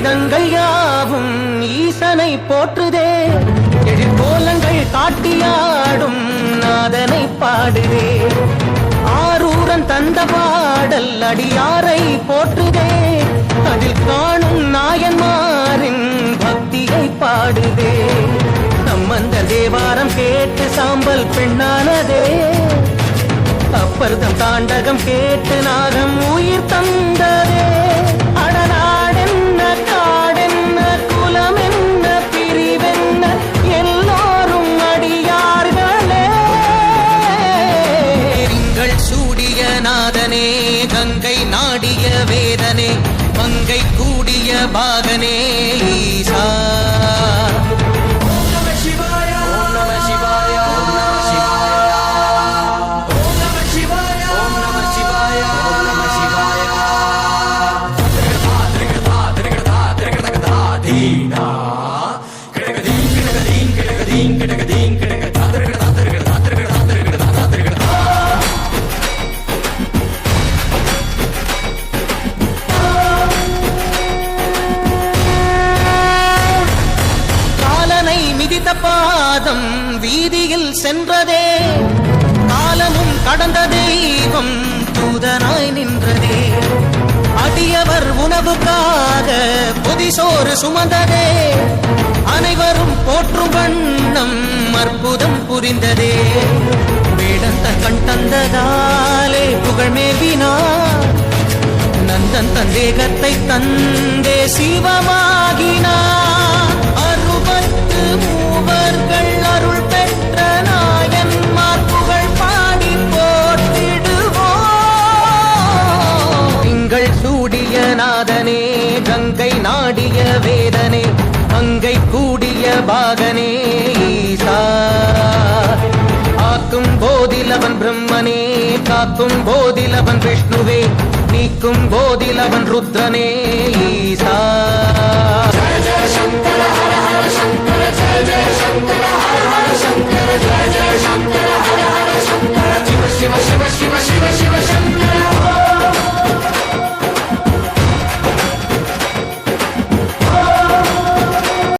வேதங்கள் யாவும் ஈசனை போற்றுதே, எழிற்கோலங்கள் காட்டியாடும் நாதனை பாடுதே. ஆரூரன் தந்த பாடல் அடியாரை போற்றுதே, அதில் காணும் நாயன்மாரின் பக்தியை பாடுதே. நம்மந்த தேவாரம் கேட்டு சாம்பல் பெண்ணானதே, அப்பர்தம் தாண்டகம் கேட்டு நாகம் உயிர் தந்ததே. அடநாடென்ன காடென்ன குலம் என்ன பிரிவென்ன எல்லோரும் அடியார்களே. திங்கள் சூடிய நாதனே கங்கை நாடிய வேதனே மங்கை கூடிய பாகனே ஈசா. காலனை மிதித்த பாதம் வீதியில் சென்றதே, காலமும் கடந்த தெய்வம் தூதனாய் நின்றதே. அடியவர் உணவுக்காக புதிசோறு சுமந்ததே, அனைவரும் போற்றும் வண்ணம் அற்புதம் புரிந்ததே. வேடன் தன் கண் தந்ததாலே புகழ் மேவினார், நந்தன் தன் தேகத்தை தந்தே சிவமாகினார். 63 அருள் பெற்ற நாயன்மார் புகழ் பாடி போற்றிடுவோம். திங்கள் சூடிய நாதனே கங்கை நாடிய வேதனே மங்கை கூடிய பாகனே ஈசா. ஆக்கும் போதிலவன் பிரம்மனே காக்கும் போதிலவன் விஷ்ணுவே நீக்கும் போதிலவன் ருத்ரனே ஈசா. ஜய ஜய சங்கர ஹர ஹர சங்கர ஜய ஜய சங்கர ஹர ஹர சங்கர ஜய ஜய சங்கர ஹர ஹர சங்கர சிவ சிவ சிவ சிவ சிவ.